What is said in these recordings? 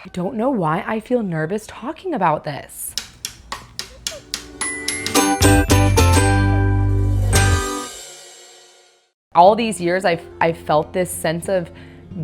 I don't know why I feel nervous talking about this. All these years, I've felt this sense of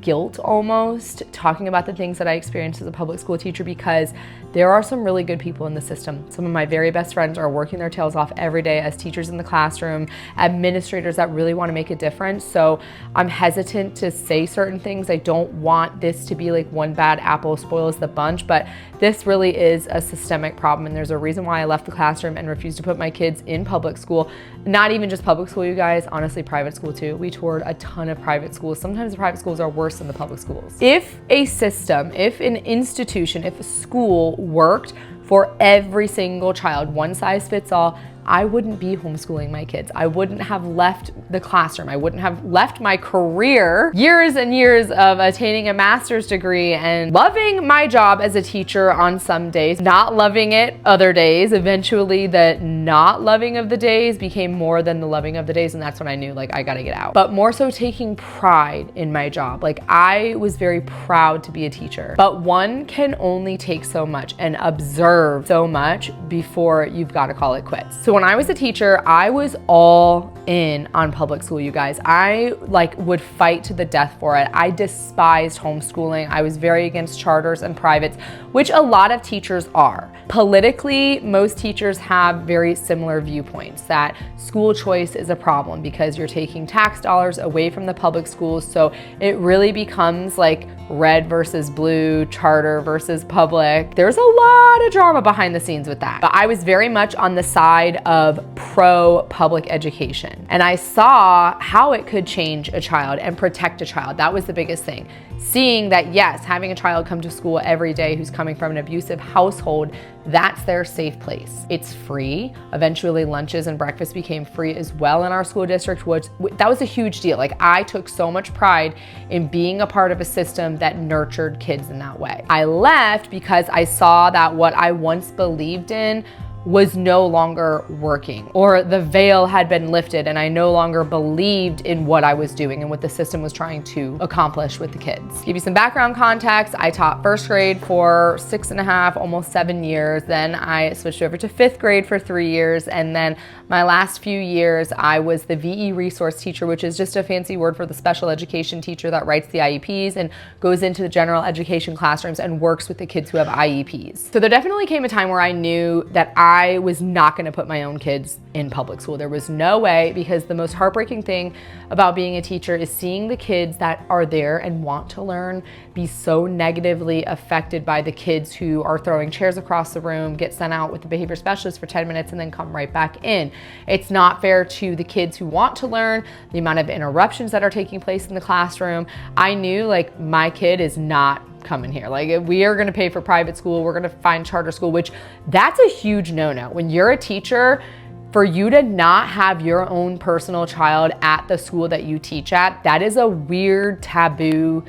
guilt almost talking about the things that I experienced as a public school teacher, because there are some really good people in the system. Some of my very best friends are working their tails off every day as teachers in the classroom, administrators that really want to make a difference. So I'm hesitant to say certain things. I don't want this to be like one bad apple spoils the bunch, but this really is a systemic problem. And there's a reason why I left the classroom and refused to put my kids in public school. Not even just public school, you guys, honestly, private school too. We toured a ton of private schools. Sometimes the private schools are worse than the public schools. If a system, if an institution, if a school worked for every single child, one size fits all, I wouldn't be homeschooling my kids. I wouldn't have left the classroom. I wouldn't have left my career, years and years of attaining a master's degree and loving my job as a teacher on some days, not loving it other days. Eventually the not loving of the days became more than the loving of the days, and that's when I knew like I gotta get out. But more so taking pride in my job. Like I was very proud to be a teacher, but one can only take so much and observe so much before you've got to call it quits. So when I was a teacher, I was all in on public school, you guys. I would fight to the death for it. I despised homeschooling. I was very against charters and privates, which a lot of teachers are. Politically, most teachers have very similar viewpoints that school choice is a problem because you're taking tax dollars away from the public schools. So it really becomes like red versus blue, charter versus public. There's a lot of drama behind the scenes with that. But I was very much on the side of pro-public education. And I saw how it could change a child and protect a child. That was the biggest thing. Seeing that, yes, having a child come to school every day who's coming from an abusive household, that's their safe place. It's free. Eventually lunches and breakfast became free as well in our school district, which that was a huge deal. Like I took so much pride in being a part of a system that nurtured kids in that way. I left because I saw that what I once believed in was no longer working, or the veil had been lifted and I no longer believed in what I was doing and what the system was trying to accomplish with the kids. Give you some background context, I taught first grade for 6.5, almost 7 years. Then I switched over to fifth grade for 3 years. And then my last few years, I was the VE resource teacher, which is just a fancy word for the special education teacher that writes the IEPs and goes into the general education classrooms and works with the kids who have IEPs. So there definitely came a time where I knew that I was not going to put my own kids in public school. There was no way, because the most heartbreaking thing about being a teacher is seeing the kids that are there and want to learn be so negatively affected by the kids who are throwing chairs across the room, get sent out with the behavior specialist for 10 minutes and then come right back in. It's not fair to the kids who want to learn, the amount of interruptions that are taking place in the classroom. I knew like my kid is not coming here. Like if we are going to pay for private school, we're going to find charter school, which that's a huge no-no. When you're a teacher, for you to not have your own personal child at the school that you teach at, that is a weird taboo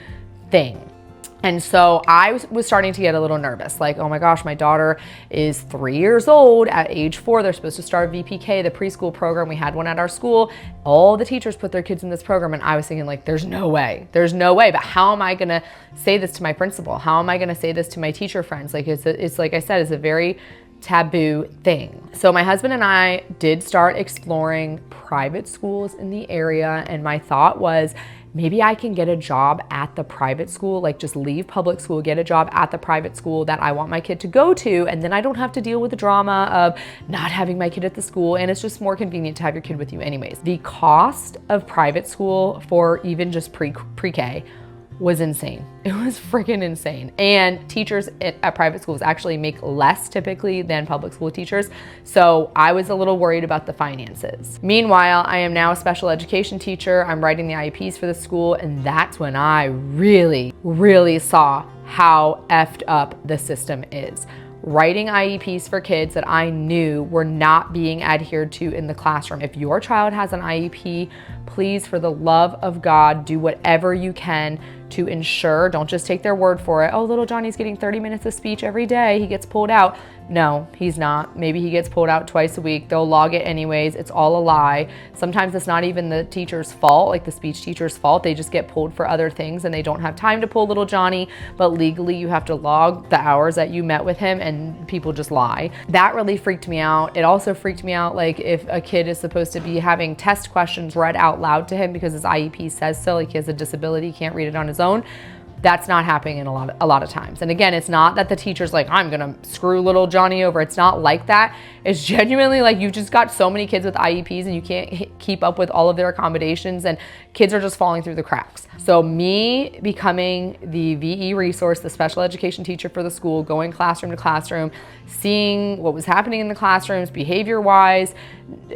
thing. And so I was starting to get a little nervous, like, oh my gosh, my daughter is 3 years old. At age 4, they're supposed to start VPK, the preschool program. We had one at our school. All the teachers put their kids in this program. And I was thinking like, there's no way, but how am I gonna say this to my principal? How am I gonna say this to my teacher friends? Like it's like I said, it's a very taboo thing. So my husband and I did start exploring private schools in the area. And my thought was, maybe I can get a job at the private school, like just leave public school, get a job at the private school that I want my kid to go to. And then I don't have to deal with the drama of not having my kid at the school. And it's just more convenient to have your kid with you anyways. The cost of private school for even just pre-K was insane. It was freaking insane. And teachers at private schools actually make less typically than public school teachers. So I was a little worried about the finances. Meanwhile, I am now a special education teacher. I'm writing the IEPs for the school. And that's when I really, really saw how effed up the system is. Writing IEPs for kids that I knew were not being adhered to in the classroom. If your child has an IEP, please, for the love of God, do whatever you can to ensure, don't just take their word for it. Oh, little Johnny's getting 30 minutes of speech every day, he gets pulled out. No, he's not. Maybe he gets pulled out twice a week. They'll log it anyways. It's all a lie. Sometimes it's not even the teacher's fault, like the speech teacher's fault. They just get pulled for other things and they don't have time to pull little Johnny. But legally, you have to log the hours that you met with him, and people just lie. That really freaked me out. It also freaked me out, like if a kid is supposed to be having test questions read out loud to him because his IEP says so, like he has a disability, he can't read it on his own. That's not happening in a lot of times. And again, it's not that the teacher's like, I'm gonna screw little Johnny over. It's not like that. It's genuinely like you've just got so many kids with IEPs and you can't keep up with all of their accommodations, and kids are just falling through the cracks. So me becoming the VE resource, the special education teacher for the school, going classroom to classroom, seeing what was happening in the classrooms behavior-wise,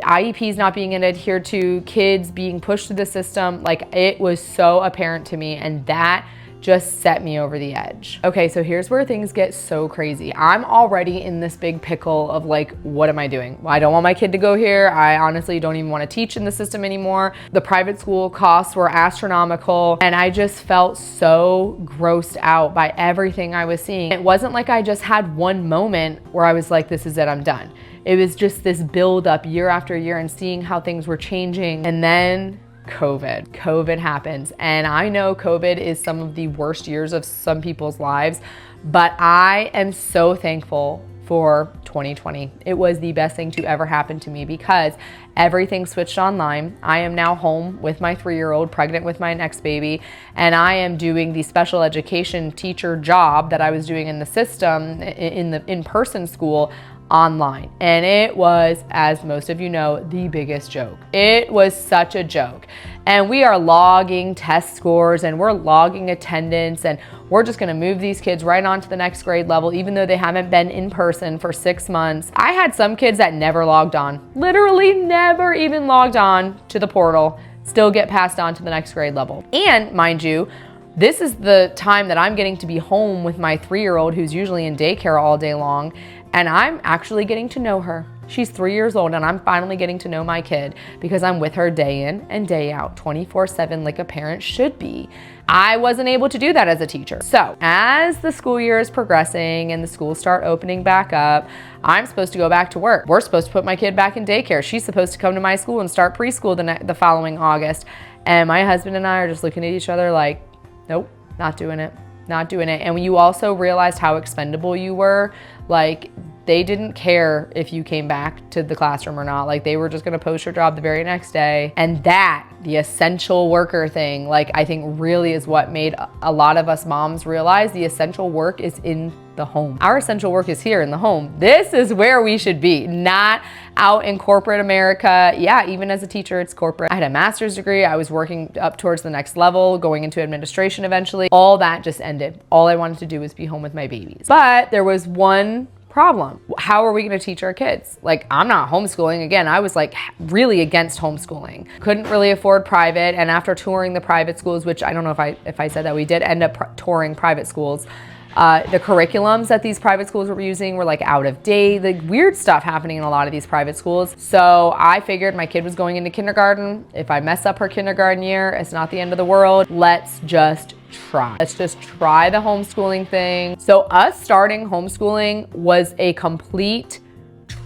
IEPs not being adhered to, kids being pushed through the system, like it was so apparent to me, and that just set me over the edge. Okay, so here's where things get so crazy. I'm already in this big pickle of like, what am I doing? Well, I don't want my kid to go here. I honestly don't even want to teach in the system anymore. The private school costs were astronomical, and I just felt so grossed out by everything I was seeing. It wasn't like I just had one moment where I was like, this is it, I'm done. It was just this build up year after year and seeing how things were changing. And then COVID happens. And I know COVID is some of the worst years of some people's lives, but I am so thankful for 2020. It was the best thing to ever happen to me because everything switched online. I am now home with my 3-year-old, pregnant with my next baby, and I am doing the special education teacher job that I was doing in the system, in the in-person school, online. And it was, as most of you know, the biggest joke. It was such a joke. And we are logging test scores and we're logging attendance, and we're just gonna move these kids right on to the next grade level, even though they haven't been in person for 6 months. I had some kids that never logged on, literally never even logged on to the portal, still get passed on to the next grade level. And mind you, this is the time that I'm getting to be home with my 3-year-old who's usually in daycare all day long, and I'm actually getting to know her. She's 3 years old and I'm finally getting to know my kid because I'm with her day in and day out, 24/7, like a parent should be. I wasn't able to do that as a teacher. So as the school year is progressing and the schools start opening back up, I'm supposed to go back to work. We're supposed to put my kid back in daycare. She's supposed to come to my school and start preschool the following August. And my husband and I are just looking at each other like, nope, not doing it. Not doing it. And when you also realized how expendable you were, like they didn't care if you came back to the classroom or not. Like they were just gonna post your job the very next day. And that, the essential worker thing, like I think really is what made a lot of us moms realize the essential work is in the home. Our essential work is here in the home. This is where we should be, not out in corporate America. Yeah, even as a teacher, it's corporate. I had a master's degree. I was working up towards the next level, going into administration eventually. All that just ended. All I wanted to do was be home with my babies. But there was one problem. How are we going to teach our kids? Like, I'm not homeschooling. Again, I was like really against homeschooling. Couldn't really afford private. And after touring the private schools, which I don't know if I said that, we did end up touring private schools. The curriculums that these private schools were using were like out of date, like weird stuff happening in a lot of these private schools. So I figured my kid was going into kindergarten. If I mess up her kindergarten year, it's not the end of the world. Let's just try. Let's just try the homeschooling thing. So us starting homeschooling was a complete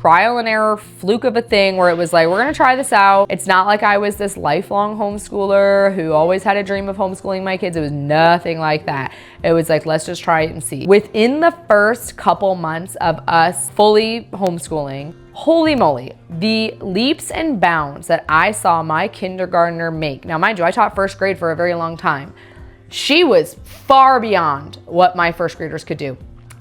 trial and error fluke of a thing where it was like, we're gonna try this out. It's not like I was this lifelong homeschooler who always had a dream of homeschooling my kids. It was nothing like that. It was like, let's just try it and see. Within the first couple months of us fully homeschooling, holy moly, the leaps and bounds that I saw my kindergartner make. Now, mind you, I taught first grade for a very long time. She was far beyond what my first graders could do.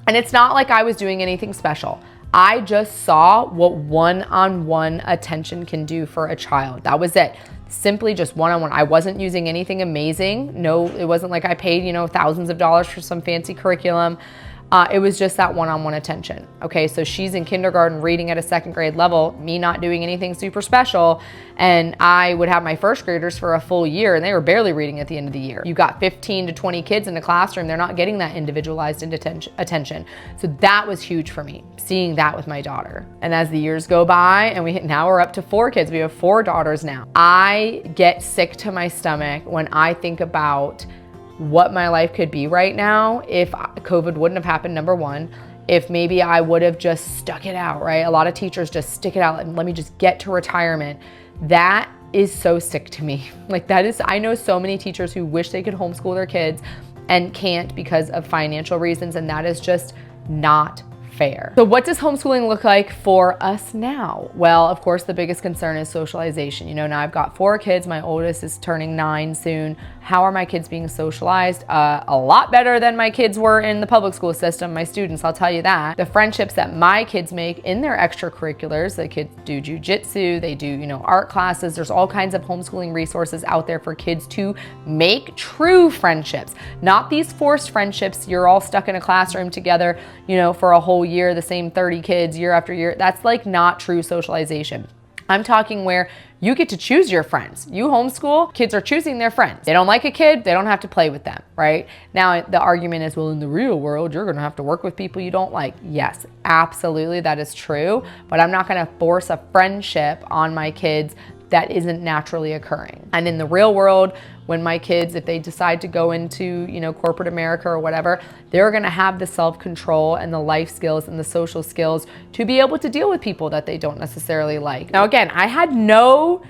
And it's not like I was doing anything special. I just saw what one-on-one attention can do for a child. That was it. Simply just one-on-one. I wasn't using anything amazing. No, it wasn't like I paid, thousands of dollars for some fancy curriculum. It was just that one-on-one attention. Okay, so she's in kindergarten reading at a second grade level, me not doing anything super special, and I would have my first graders for a full year and they were barely reading at the end of the year. You got 15 to 20 kids in the classroom, they're not getting that individualized attention. So that was huge for me, seeing that with my daughter. And as the years go by, and now we're up to 4 kids, we have 4 daughters now. I get sick to my stomach when I think about what my life could be right now if COVID wouldn't have happened, number one, if maybe I would have just stuck it out, right? A lot of teachers just stick it out and let me just get to retirement. That is so sick to me. Like that is, I know so many teachers who wish they could homeschool their kids and can't because of financial reasons, and that is just not fair. So what does homeschooling look like for us now? Well, of course, the biggest concern is socialization. You know, now I've got 4 kids. My oldest is turning 9 soon. How are my kids being socialized? A lot better than my kids were in the public school system, my students, I'll tell you that. The friendships that my kids make in their extracurriculars, the kids do jujitsu, they do, you know, art classes. There's all kinds of homeschooling resources out there for kids to make true friendships, not these forced friendships. You're all stuck in a classroom together, you know, for a whole year, the same 30 kids year after year. That's like not true socialization. I'm talking where you get to choose your friends. You homeschool, kids are choosing their friends. They don't like a kid, they don't have to play with them, right? Now, the argument is, well, in the real world, you're gonna have to work with people you don't like. Yes, absolutely, that is true, but I'm not gonna force a friendship on my kids that isn't naturally occurring. And in the real world, when my kids, if they decide to go into, you know, corporate America or whatever, they're gonna have the self-control and the life skills and the social skills to be able to deal with people that they don't necessarily like. Now, again, I had no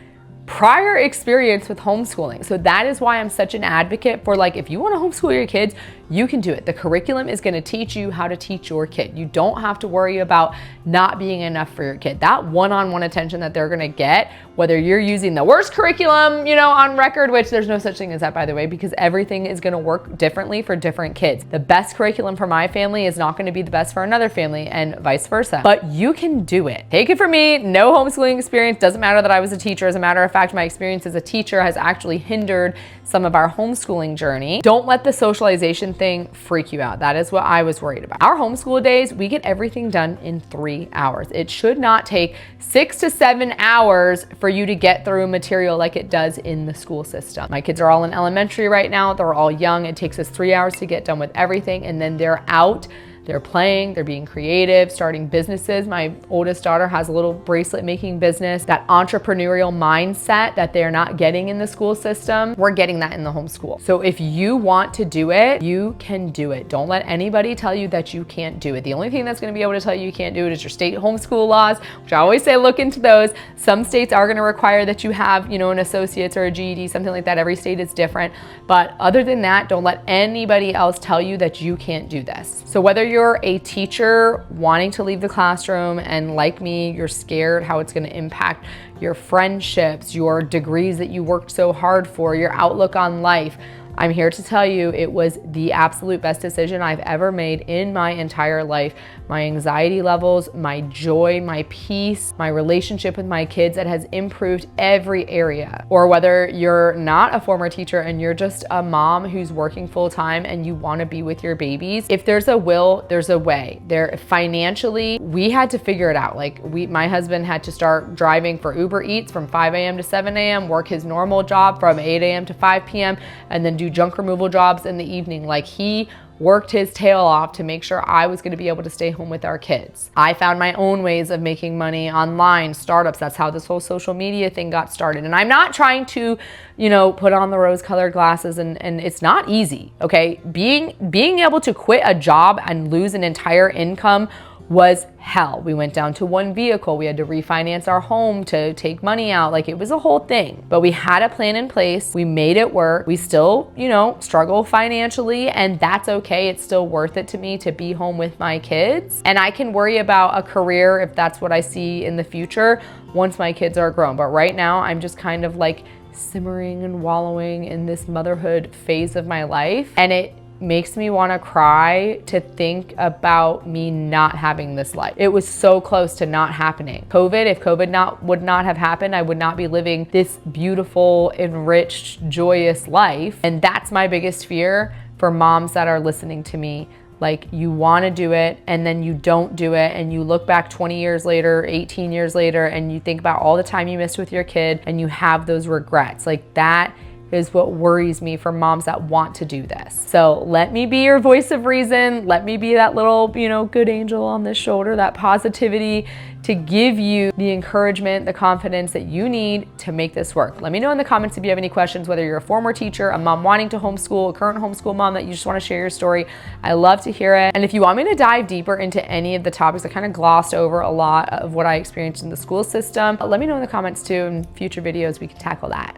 prior experience with homeschooling. So that is why I'm such an advocate for, like, if you want to homeschool your kids, you can do it. The curriculum is going to teach you how to teach your kid. You don't have to worry about not being enough for your kid. That one-on-one attention that they're going to get, whether you're using the worst curriculum, you know, on record, which there's no such thing as that, by the way, because everything is going to work differently for different kids. The best curriculum for my family is not going to be the best for another family, and vice versa. But you can do it. Take it from me, no homeschooling experience. Doesn't matter that I was a teacher. As a matter of fact, my experience as a teacher has actually hindered some of our homeschooling journey. Don't let the socialization thing freak you out. That is what I was worried about. Our homeschool days, we get everything done in 3 hours. It should not take 6 to 7 hours for you to get through material like it does in the school system. My kids are all in elementary right now. They're all young. It takes us 3 hours to get done with everything, and then they're out. They're playing, they're being creative, starting businesses. My oldest daughter has a little bracelet making business. That entrepreneurial mindset that they're not getting in the school system, we're getting that in the homeschool. So if you want to do it, you can do it. Don't let anybody tell you that you can't do it. The only thing that's gonna be able to tell you can't do it is your state homeschool laws, which I always say look into those. Some states are gonna require that you have, you know, an associate's or a GED, something like that. Every state is different. But other than that, don't let anybody else tell you that you can't do this. So whether you're a teacher wanting to leave the classroom and, like me, you're scared how it's going to impact your friendships, your degrees that you worked so hard for, your outlook on life, I'm here to tell you it was the absolute best decision I've ever made in my entire life. My anxiety levels, my joy, my peace, my relationship with my kids, that has improved every area. Or whether you're not a former teacher and you're just a mom who's working full time and you want to be with your babies, if there's a will, there's a way. Financially, we had to figure it out. Like my husband had to start driving for Uber Eats from 5 a.m. to 7 a.m., work his normal job from 8 a.m. to 5 p.m., and then do junk removal jobs in the evening. Like, he worked his tail off to make sure I was going to be able to stay home with our kids. I found my own ways of making money online, startups. That's how this whole social media thing got started. And I'm not trying to, you know, put on the rose-colored glasses, and it's not easy, okay? Being able to quit a job and lose an entire income was hell. We went down to one vehicle. We had to refinance our home to take money out. Like, it was a whole thing. But we had a plan in place. We made it work. We still, you know, struggle financially, and that's okay. It's still worth it to me to be home with my kids. And I can worry about a career if that's what I see in the future once my kids are grown. But right now, I'm just kind of like simmering and wallowing in this motherhood phase of my life. And it makes me want to cry to think about me not having this life. It was so close to not happening. If COVID would not have happened, I would not be living this beautiful, enriched, joyous life. And that's my biggest fear for moms that are listening to me. Like, you want to do it and then you don't do it, and you look back 20 years later, 18 years later, and you think about all the time you missed with your kid and you have those regrets. Like, that is what worries me for moms that want to do this. So let me be your voice of reason. Let me be that little, good angel on the shoulder, that positivity to give you the encouragement, the confidence that you need to make this work. Let me know in the comments if you have any questions, whether you're a former teacher, a mom wanting to homeschool, a current homeschool mom that you just want to share your story. I love to hear it. And if you want me to dive deeper into any of the topics, I kind of glossed over a lot of what I experienced in the school system, let me know in the comments too. In future videos, we can tackle that.